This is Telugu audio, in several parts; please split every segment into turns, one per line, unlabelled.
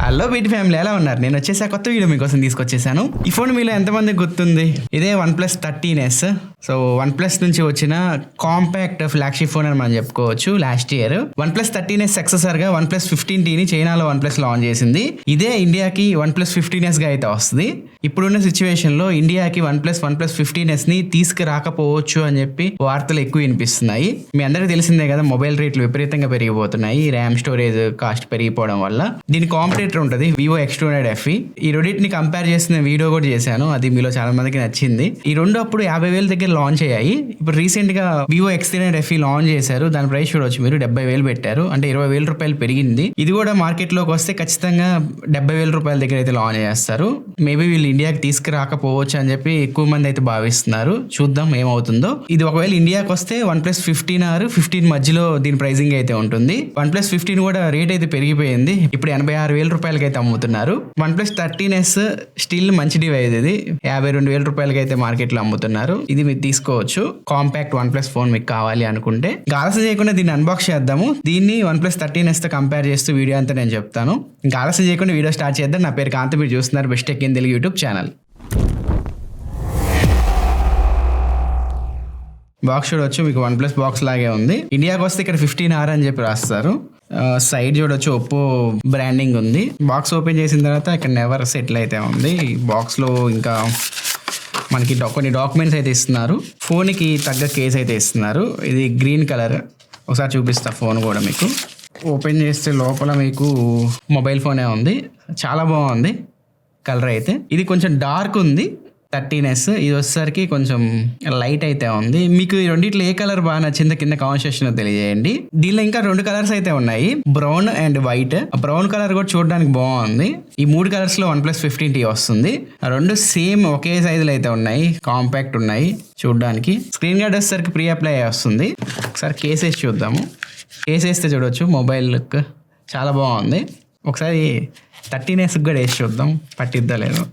హలో బీటీ ఫ్యామిలీ, ఎలా ఉన్నారు? నేను వచ్చేసా కొత్త వీడియో మీకోసం తీసుకొచ్చేసాను. ఈ ఫోన్ మీలో ఎంతమందికి గుర్తుంది? ఇదే OnePlus 13s. సో OnePlus నుంచి వచ్చిన కాంపాక్ట్ ఫ్లాగ్షిప్ ఫోన్ అని మనం చెప్పుకోవచ్చు. Last year OnePlus 13s successor గా OnePlus 15Tని చైనాలో OnePlus లాంచ్ చేసింది. ఇదే ఇండియాకి OnePlus 15s గా అయితే వస్తుంది. ఇప్పుడున్న సిచ్యువేషన్ లో ఇండియాకి OnePlus 15s ని తీసుకురాకపోవచ్చు అని చెప్పి వార్తలు ఎక్కువ వినిపిస్తున్నాయి. మీ అందరికీ తెలిసిందే కదా, మొబైల్ రేట్లు విపరీతంగా పెరిగిపోతున్నాయి. ర్యామ్ స్టోరేజ్ కాస్ట్ పెరిగిపోవడం వల్ల. దీని కాంపిటేటర్ ఉంటుంది Vivo X200 FE. ఈ రెండింటిని కంపేర్ చేసిన వీడియో కూడా చేశాను, అది మీలో చాలా మందికి నచ్చింది. ఈ రెండు అప్పుడు 50,000 దగ్గర లాంచ్ అయ్యాయి. ఇప్పుడు రీసెంట్ గా Vivo X300 FE లాంచ్ చేశారు. దాని ప్రైస్ చూడవచ్చు మీరు, 70,000 పెట్టారు. అంటే 20,000 రూపాయలు పెరిగింది. ఇది కూడా మార్కెట్ లోకి వస్తే ఖచ్చితంగా 70,000 రూపాయల దగ్గర అయితే లాంచ్ చేస్తారు. మేబీ వీళ్ళు ఇండియాకి తీసుకురాకపోవచ్చు అని చెప్పి ఎక్కువ మంది అయితే భావిస్తున్నారు. చూద్దాం ఏమవుతుందో. ఇది ఒకవేళ ఇండియాకి వస్తే OnePlus 15 or 15 మధ్యలో దీని ప్రైసింగ్ అయితే ఉంటుంది. OnePlus 15 కూడా రేట్ అయితే పెరిగిపోయింది. ఇప్పుడు 86,000 రూపాయలకి అయితే అమ్ముతున్నారు. OnePlus 13s స్టిల్ మంచి డివైస్. ఇది 52,000 రూపాయలకి అయితే మార్కెట్ లో అమ్ముతున్నారు. ఇది మీరు తీసుకోవచ్చు. కాంపాక్ట్ OnePlus ఫోన్ మీకు కావాలి అనుకుంటే. ఆలస్యం చేయకుండా దీన్ని అన్బాక్స్ చేద్దాము. దీన్ని OnePlus 13s తో కంపేర్ చేస్తూ వీడియో అంతా నేను చెప్తాను. ఇంకా ఆలస్యం చేయకుండా వీడియో స్టార్ట్ చేద్దాం. నా పేరు కాంతి, మీరు చూస్తున్నారు best tech in Telugu YouTube channel. Box చూడొచ్చు, మీకు OnePlus బాక్స్ లాగే ఉంది. ఇండియాకి వస్తే ఇక్కడ 15R అని చెప్పి రాస్తారు. సైడ్ చూడొచ్చు ఒప్పో బ్రాండింగ్ ఉంది. బాక్స్ ఓపెన్ చేసిన తర్వాత ఇక్కడ నెవర్ సెటిల్ అయితే ఉంది. ఈ బాక్స్ లో ఇంకా మనకి కొన్ని డాక్యుమెంట్స్ అయితే ఇస్తున్నారు. ఫోన్ కి తగ్గ కేస్ అయితే ఇస్తున్నారు. ఇది గ్రీన్ కలర్. ఒకసారి చూపిస్తా ఫోన్ కూడా మీకు. ఓపెన్ చేస్తే లోపల మీకు మొబైల్ ఫోనే ఉంది. చాలా బాగుంది కలర్ అయితే. ఇది కొంచెం డార్క్ ఉంది 13s. ఇది వచ్చేసరికి కొంచెం లైట్ అయితే ఉంది. మీకు ఈ రెండిట్లో ఏ కలర్ బాగా నచ్చిందో కింద కామెంట్ సెక్షన్ లో తెలియజేయండి. దీనిలో ఇంకా 2 కలర్స్ అయితే ఉన్నాయి, brown and white. Brown colour కూడా చూడడానికి బాగుంది. ఈ 3 కలర్స్ లో OnePlus 15T వస్తుంది. రెండు సేమ్ ఒకే సైజులో అయితే ఉన్నాయి, కాంపాక్ట్ ఉన్నాయి చూడడానికి. స్క్రీన్ గార్డ్ వచ్చేసరికి ప్రీ అప్లై వస్తుంది. ఒకసారి కేస్ వేసి చూద్దాము. కేస్ వేస్తే చూడవచ్చు మొబైల్ లుక్ చాలా బాగుంది. ఒకసారి 13s కూడా వేసి చూద్దాం, పట్టిద్దా లేదు.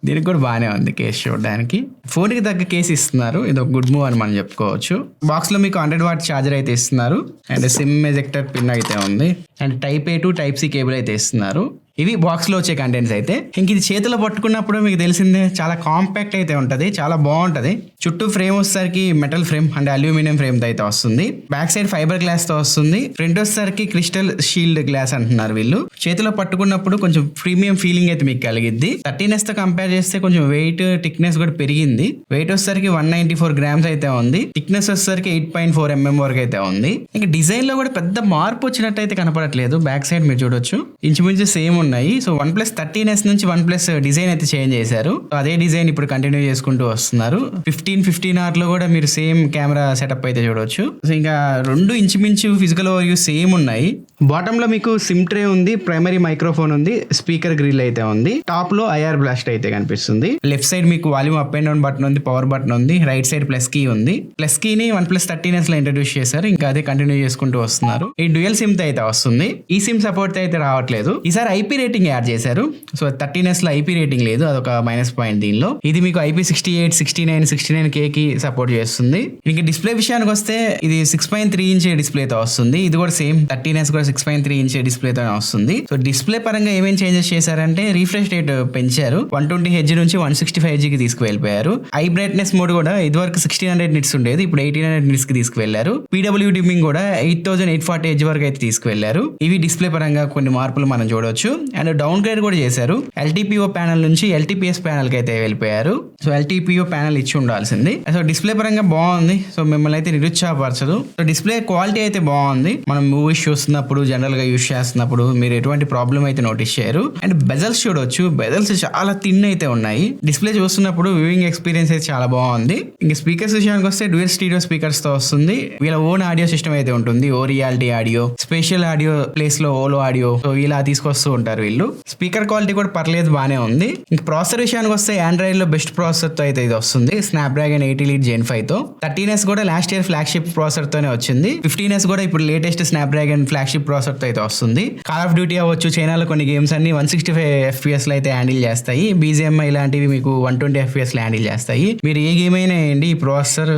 దీనికి కూడా బాగానే ఉంది కేసు చూడడానికి. ఫోన్కి తగ్గ కేసు ఇస్తున్నారు. ఇది ఒక గుడ్ మూవ్ అని మనం చెప్పుకోవచ్చు. బాక్స్లో మీకు 100 వాట్ ఛార్జర్ అయితే ఇస్తున్నారు. అండ్ సిమ్ ఎజెక్టర్ పిన్ అయితే ఉంది. And Type A to Type C cable అయితే ఇస్తున్నారు. ఇవి బాక్స్లో వచ్చే కంటెంట్స్ అయితే. ఇంక ఇది చేతిలో పట్టుకున్నప్పుడు మీకు తెలిసిందే, చాలా కాంపాక్ట్ అయితే ఉంటుంది, చాలా బాగుంటుంది. చుట్టూ ఫ్రేమ్ వచ్చేసరికి metal frame and aluminium frame తో అయితే వస్తుంది. బ్యాక్ సైడ్ ఫైబర్ గ్లాస్ తో వస్తుంది. ఫ్రంట్ వచ్చేసరికి క్రిస్టల్ షీల్డ్ గ్లాస్ అంటున్నారు వీళ్ళు. చేతిలో పట్టుకున్నప్పుడు కొంచెం ప్రీమియం ఫీలింగ్ అయితే మీకు కలిగిద్ది. 13s తో కంపేర్ చేస్తే కొంచెం వెయిట్ థిక్నెస్ కూడా పెరిగింది. వెయిట్ వచ్చేసరికి 194 grams అయితే ఉంది. థిక్నెస్ వచ్చేసరికి 8.4 mm వరకు అయితే ఉంది. ఇంకా డిజైన్ లో కూడా పెద్ద మార్పు వచ్చినట్టు అయితే కనపడట్లేదు. బ్యాక్ సైడ్ మీరు చూడొచ్చు ఇంచుమించు సేమ్ ఉన్నాయి. సో OnePlus 13s నుంచి OnePlus డిజైన్ అయితే చేంజ్ చేశారు. అదే డిజైన్ ఇప్పుడు కంటిన్యూ చేసుకుంటూ వస్తున్నారు. 15R లో కూడా మీరు సేమ్ కెమెరా సెటప్ అయితే చూడొచ్చు. సో ఇంకా రెండు ఇంచుమించు ఫిజికల్ ఓవర్వ్యూ సేమ్ ఉన్నాయి. బాటమ్ లో మీకు సిమ్ ట్రే ఉంది, ప్రైమరీ మైక్రోఫోన్ ఉంది, స్పీకర్ గ్రిల్ అయితే ఉంది. టాప్ లో IR బ్లాస్ట్ అయితే కనిపిస్తుంది. లెఫ్ట్ సైడ్ మీకు volume up and down button ఉంది, పవర్ బటన్ ఉంది. రైట్ సైడ్ ప్లస్ కీ ఉంది. ప్లస్ కీని OnePlus 13s లో ఇంట్రడ్యూస్ చేశారు. ఇంకా అదే కంటిన్యూ చేసుకుంటూ వస్తున్నారు. ఈ డ్యూయల్ సిమ్ తో అయితే వస్తుంది. ఈ సిమ్ సపోర్ట్ అయితే రావట్లేదు. ఈసారి IP రేటింగ్ యాడ్ చేశారు. సో 13s లో IP రేటింగ్ లేదు, అదొక మైనస్ పాయింట్ దీనిలో. ఇది మీకు IP68, 69, 69K కి సపోర్ట్ చేస్తుంది. ఇంకా డిస్ప్లే విషయానికి వస్తే ఇది 6.3 inch డిస్ప్లే తో వస్తుంది. ఇది కూడా సేమ్ 13s కూడా 6.3 inch డిస్ప్లే తో వస్తుంది. సో డిస్ప్లే పరంగా ఏమేం చేంజెస్ చేశారంటే రిఫ్రెష్ రేట్ పెంచారు. 120Hz నుంచి 165Hz కి తీసుకువెళ్ళిపోయారు. ఐ బ్రైట్నెస్ మోడ్ కూడా ఇదివరకు 1600 nits ఉండేది, ఇప్పుడు 1800 nits కి తీసుకువెళ్లారు. PW డిమ్మింగ్ కూడా 8840Hz వరకు అయితే తీసుకువెళ్లారు. ఇవి డిస్ప్లే పరంగా కొన్ని మార్పులు మనం చూడవచ్చు. అండ్ డౌన్ గ్రేడ్ కూడా చేశారు. LTPO ప్యానల్ నుంచి LTPS ప్యానల్ కి అయితే వెళ్ళిపోయారు. సో LTPO ప్యానల్ ఇచ్చి ఉండాల్సింది. సో డిస్ప్లే పరంగా బాగుంది. సో మిమ్మల్ని అయితే నిరుత్సాహపరచదు. సో డిస్ప్లే క్వాలిటీ అయితే బాగుంది. మనం మూవీస్ చూస్తున్నప్పుడు, జనరల్ గా యూస్ చేస్తున్నప్పుడు మీరు ఎటువంటి ప్రాబ్లం అయితే నోటీస్ చేయరు. అండ్ బెజల్స్ చూడొచ్చు, బెజల్స్ చాలా థిన్ అయితే ఉన్నాయి. డిస్ప్లే చూస్తున్నప్పుడు వ్యూయింగ్ ఎక్స్పీరియన్స్ అయితే చాలా బాగుంది. ఇంకా స్పీకర్స్ విషయానికి వస్తే డ్యూయల్ స్టీరియో స్పీకర్స్ తో వస్తుంది. వీళ్ళ ఓన్ ఆడియో సిస్టమ్ అయితే ఉంటుంది. ఓ reality audio, special audio place లో ఓలో ఆడియో, సో ఇలా తీసుకొస్తూ ఉంటారు వీళ్ళు. స్పీకర్ క్వాలిటీ కూడా పర్లేదు, బానే ఉంది. ఇంకా ప్రాసెసర్ విషయానికి వస్తే ఆండ్రాయిడ్ లో బెస్ట్ ప్రాసెసర్ తో అయితే ఇది వస్తుంది. స్నాప్డ్రాగన్ 80 Elite Gen 5 తో. 13s కూడా లాస్ట్ ఇయర్ ఫ్లాగ్షిప్ ప్రాసెసర్ తోనే వచ్చింది. 15s కూడా ఇప్పుడు లేటెస్ట్ స్నాప్డ్రాగన్ ఫ్లాగ్షిప్ ప్రాసెసర్ తో అయితే వస్తుంది. కాల్ ఆఫ్ డ్యూటీ అవ్వచ్చు, చైనాలో కొన్ని గేమ్స్ అన్ని 165 FPS లో అయితే హ్యాండిల్ చేస్తాయి. BGMI ఇలాంటివి మీకు 120 FPS లో హ్యాండిల్ చేస్తాయి. మీరు ఏ గేమ్ అయినా వేయండి, ఈ ప్రాసెసర్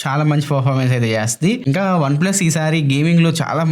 చాలా మంచి పర్ఫార్మెన్స్ అయితే చేస్తుంది. ఇంకా వన్ ప్లస్ ఈసారి గేమింగ్ లో చాలా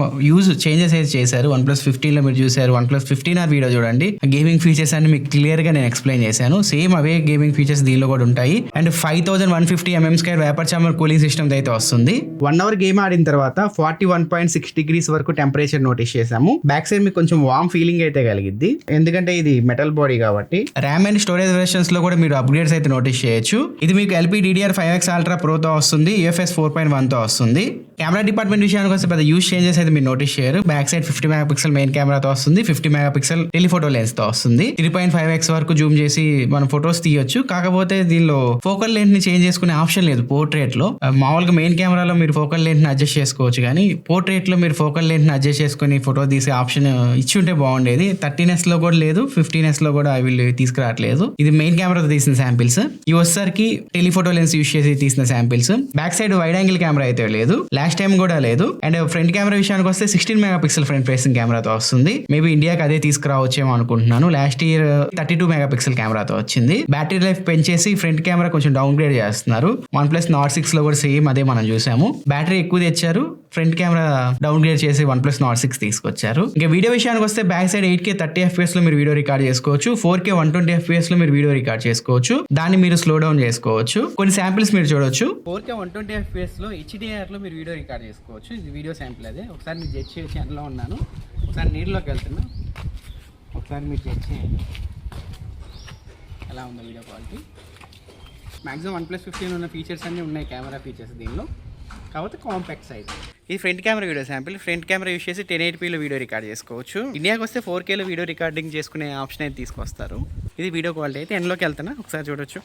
చేంజెస్ అయితే చేశారు. వన్ ప్లస్ 15 లో మీరు చూసారు, వన్ ప్లస్ 15R వీడియో చూడండి. గేమింగ్ ఫీచర్స్ అన్ని మీకు క్లియర్ గా నేను ఎక్స్ప్లెయిన్ చేశాను. సేమ్ అవే గేమింగ్ ఫీచర్స్ దీనిలో కూడా ఉంటాయి. And 5150 mm² vapour chamber cooling system అయితే వస్తుంది. 1 hour గేమ్ ఆడిన తర్వాత 41.6 degrees వరకు టెంపరేచర్ నోటీస్ చేసాము. బ్యాక్ సైడ్ మీకు కొంచెం వార్మ్ ఫీలింగ్ అయితే కలిగిద్ది, ఎందుకంటే ఇది మెటల్ బాడీ కాబట్టి. ర్యామ్ అండ్ స్టోరేజ్ వెర్షన్స్ లో కూడా మీరు అప్గ్రేడ్స్ అయితే నోటీస్ చేయొచ్చు. ఇది మీకు LPDDR5X Ultra Pro తో వస్తుంది, UFS 4.1 తో వస్తుంది. కెమెరా డిపార్ట్మెంట్ విషయానికి వస్తే పెద్ద యూస్ చేంజెస్ అయితే మీరు నోటీస్ చేయరు. బ్యాక్ సైడ్ 50 MP మెయిన్ కెమెరాతో వస్తుంది, 50 MP టెలిఫోటో లెన్స్ తో వస్తుంది. 3.5x వరకు జూమ్ చేసి మనం ఫొటోస్ తీయొచ్చు. కాకపోతే దీనిలో ఫోకల్ లెంత్ ని చేంజ్ చేసుకునే ఆప్షన్ లేదు పోర్ట్రేట్ లో. మామూలుగా మెయిన్ కెమెరాలో మీరు ఫోకల్ లెంత్ ని అడ్జస్ట్ చేసుకోవచ్చు, కానీ పోర్ట్రేట్ లో మీరు ఫోకల్ లెంత్ ని అడ్జస్ట్ చేసుకుని ఫోటో తీసే ఆప్షన్ ఇచ్చి ఉంటే బాగుండేది. 13s లో కూడా లేదు, 15s లో కూడా వీళ్ళు తీసుకురావట్లేదు. ఇది మెయిన్ కెమెరాతో తీసిన శాంపిల్స్. ఈ వచ్చేసరికి టెలిఫోటో లెన్స్ యూస్ చేసి తీసిన samples. Back side wide angle camera అయితే లేదు, లాస్ట్ టైం కూడా లేదు. అండ్ ఫ్రంట్ కెమెరా విషయానికి వస్తే 16 MP ఫ్రంట్ ఫేసింగ్ కెమెరాతో వస్తుంది. మేబీ ఇండియాకి అదే తీసుకురావచ్చేమో అనుకుంటున్నాను. లాస్ట్ ఇయర్ 32 MP కెమెరాతో వచ్చింది. బ్యాటరీ లైఫ్ పెంచేసి ఫ్రంట్ కెమెరా కొంచెం డౌన్ గ్రేడ్ చేస్తున్నారు. OnePlus Nord 6 లో కూడా సేమ్ అదే మనం చూసాము. బ్యాటరీ ఎక్కువ తెచ్చారు, ఫ్రంట్ కెమెరా డౌన్ గ్రేడ్ చేసి OnePlus Nord 6 తీసుకొచ్చారు. ఇంకా వీడియో విషయానికి వస్తే బ్యాక్ సైడ్ 8K 30 FPS లో మీరు వీడియో రికార్డ్ చేసుకోవచ్చు, 4K 120 FPS లో మీరు వీడియో రికార్డ్ చేసుకోవచ్చు. దాన్ని మీరు స్లో డౌన్ చేసుకోవచ్చు. కొన్ని శాంపిల్స్ మీరు చూడొచ్చు. 4K 120 FPS లో HDR లో మీరు వీడియో రికార్డ్ చేసుకోవచ్చు. ఇది వీడియో శాంపిల్ అదే. ఒకసారి మీరు జడ్జ్ చేయొచ్చు. ఎండలో ఉన్నాను, ఒకసారి నీళ్ళలోకి వెళ్తున్నా, ఒకసారి మీరు జడ్జ్ చేయండి ఎలా ఉందో వీడియో క్వాలిటీ. మ్యాక్సిమం OnePlus 15 ఉన్న ఫీచర్స్ అన్నీ ఉన్నాయి, కెమెరా ఫీచర్స్ దీనిలో, కాకపోతే కాంపాక్ట్ సైజ్. ఇది front camera video sample. Front camera use చేసి 1080p లో వీడియో రికార్డ్ చేసుకోవచ్చు. ఇండియాకి వస్తే 4K లో వీడియో రికార్డింగ్ చేసుకునే ఆప్షన్ అయితే తీసుకొస్తారు. ఇది వీడియో క్వాలిటీ అయితే. ఎండ్లోకి వెళ్తున్నా, ఒకసారి చూడొచ్చు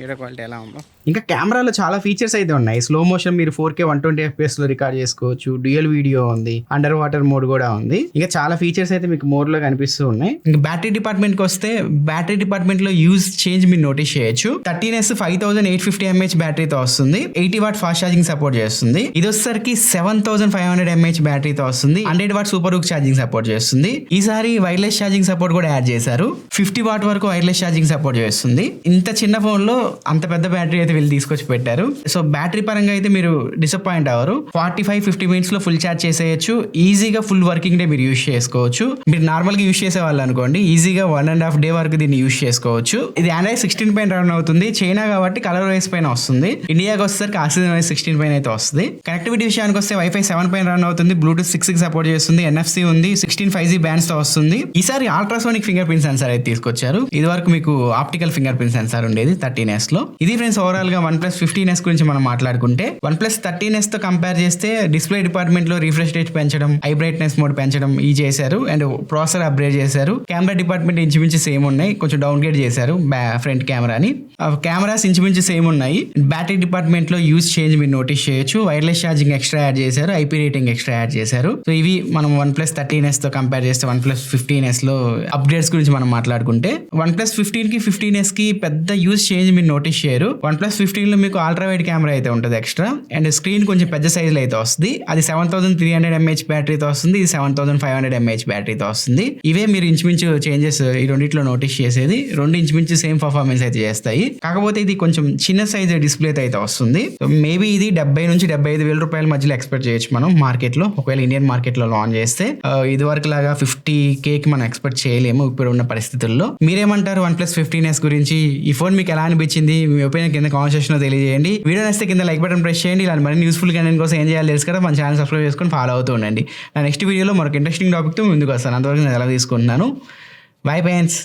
వీడియో క్వాలిటీ ఎలా ఉందో. ఇంకా కెమెరాలో చాలా ఫీచర్స్ అయితే ఉన్నాయి. స్లో మోషన్ మీరు 4K 120 FPS లో రికార్డ్ చేసుకోవచ్చు. డ్యూయల్ వీడియో ఉంది, అండర్ వాటర్ మోడ్ కూడా ఉంది. ఇంకా చాలా ఫీచర్స్ అయితే మీకు మోడ్ లో కనిపిస్తూ ఉన్నాయి. ఇంకా బ్యాటరీ డిపార్ట్మెంట్ కి వస్తే బ్యాటరీ డిపార్ట్మెంట్ లో యూజ్ చేంజ్ మీరు నోటీస్ చేయొచ్చు. 13s 5850 mAh బ్యాటరీతో వస్తుంది. 80 వాట్ ఫాస్ట్ ఛార్జింగ్ సపోర్ట్ చేస్తుంది. ఇది వచ్చేసరికి 7500 mAh బ్యాటరీతో వస్తుంది. 100 what super hook charging support చేస్తుంది. ఈసారి వైర్లెస్ ఛార్జింగ్ సపోర్ట్ కూడా యాడ్ చేశారు. 50 వాట్ వరకు వైర్లెస్ ఛార్జింగ్ సపోర్ట్ చేస్తుంది. ఇంత చిన్న ఫోన్ లో అంత పెద్ద బ్యాటరీ అయితే వీళ్ళు తీసుకొచ్చి పెట్టారు. సో బ్యాటరీ పరంగా అయితే మీరు డిసప్పాయింట్ అవ్వరు. 45-50 minutes లో ఫుల్ ఛార్జ్ చేసేయచ్చు. ఈజీగా ఫుల్ వర్కింగ్ డే మీరు యూస్ చేసుకోవచ్చు. మీరు నార్మల్ గా యూస్ చేసే వాళ్ళు అనుకోండి, ఈజీగా 1.5 day వరకు దీన్ని యూస్ చేసుకోవచ్చు. ఇది Android 16 పైన రన్ అవుతుంది. చైనా కాబట్టి కలర్ వైస్ పైన వస్తుంది. ఇండియాకి వచ్చేసరికి ఆక్సిజన్ వైస్ 16 పైన అయితే వస్తుంది. కనెక్టివిటీ విషయానికి వస్తే Wi-Fi 7 పైన రన్ అవుతుంది. Bluetooth 6 కి సపోర్ట్ చేస్తుంది. NFC ఉంది. 16 5G బ్యాండ్స్ తో వస్తుంది. ఈసారి అల్ట్రాసోనిక్ ఫింగర్ ప్రింట్ సెన్సార్ అయితే తీసుకొచ్చారు. ఇది వరకు మీకు ఆప్టికల్ ఫింగర్ ప్రింట్ సెన్సార్ ఉండేది 13s లో. ఇది ఫ్రెండ్స్ ఓవరాల్ గా OnePlus 15s గురించి మనం మాట్లాడుకుంటే, OnePlus 13s తో కంపేర్ చేస్తే డిస్ప్లే డిపార్ట్మెంట్ లో రిఫ్రెష్ రేట్ పెంచడం, ఐ బ్రైట్నెస్ మోడ్ పెంచడం ఈ చేశారు. అండ్ ప్రాసెసర్ అప్గ్రేడ్ చేశారు. కెమెరా డిపార్ట్మెంట్ ఇంచుమించు సేమ్ ఉన్నాయి, కొంచెం డౌన్ గ్రేడ్ చేశారు ఫ్రంట్ కెమెరాని. కెమెరాస్ ఇంచుమించు సేమ్ ఉన్నాయి. బ్యాటరీ డిపార్ట్మెంట్ లో యూజ్ చేంజ్ మీరు నోటీస్ చేయొచ్చు. వైర్లెస్ ఛార్జింగ్ ఎక్స్ట్రా యాడ్ చేశారు, IP రేటింగ్ ఎక్స్ట్రా యాడ్ చేశారు. సో ఇవి మనం OnePlus 13s తో కంపేర్ చేస్తే OnePlus 15s లో అప్గ్రేడ్స్ గురించి మనం మాట్లాడుకుంటే, OnePlus 15 కి 15s కి పెద్ద యూజ్ చేంజ్ మీరు నోటీస్ చేయరు. OnePlus 15 లో మీకు అల్ట్రా వైడ్ కెమెరా అయితే ఉంటుంది ఎక్స్ట్రా, అండ్ స్క్రీన్ కొంచెం పెద్ద సైజ్ లో అయితే వస్తుంది. అది 7300 mAh బ్యాటరీతో వస్తుంది. ఇది 7500 mAh బ్యాటరీతో వస్తుంది. ఇవే మీరు ఇంచుమించు చేంజెస్ ఈ రెండిట్లో నోటీస్ చేసేది. రెండు ఇంచుమించు సేమ్ పర్ఫార్మెన్స్ అయితే చేస్తాయి. కాకపోతే ఇది కొంచెం చిన్న సైజ్ డిస్ప్లే అయితే వస్తుంది. మేబీ ఇది 70 నుంచి 75,000 రూపాయల మధ్యలో ఎక్స్పెక్ట్ చేయొచ్చు మనం మార్కెట్ లో, ఒకవేళ ఇండియన్ మార్కెట్ లో లాంచ్ చేస్తే. ఇది వరకు లాగా 50K కి మనం ఎక్స్పెక్ట్ చేయలేము ఇప్పుడు ఉన్న పరిస్థితుల్లో. మీరేమంటారు OnePlus 15s గురించి? ఈ ఫోన్ మీకు ఎలా అనిపించింది? మీ ఒపీనియన్ కింద కామెంట్ సెక్షన్ లో తెలియజేయండి. వీడియో నచ్చితే కింద లైక్ బటన్ ప్రెస్ చేయండి. ఇలా మరిన్ని యూస్ఫుల్ కంటెంట్ కోసం ఏం చేయాలి తెలుసు కదా, మన ఛానల్ సబ్స్క్రైబ్ చేసుకొని ఫాలో అవుతూ ఉండండి. నా నెక్స్ట్ వీడియోలో మరొక ఇంట్రెస్టింగ్ టాపిక్ తో ముందుకు వస్తాను. అంతవరకు నేను ఎలా తీసుకుంటున్నాను. Bye friends.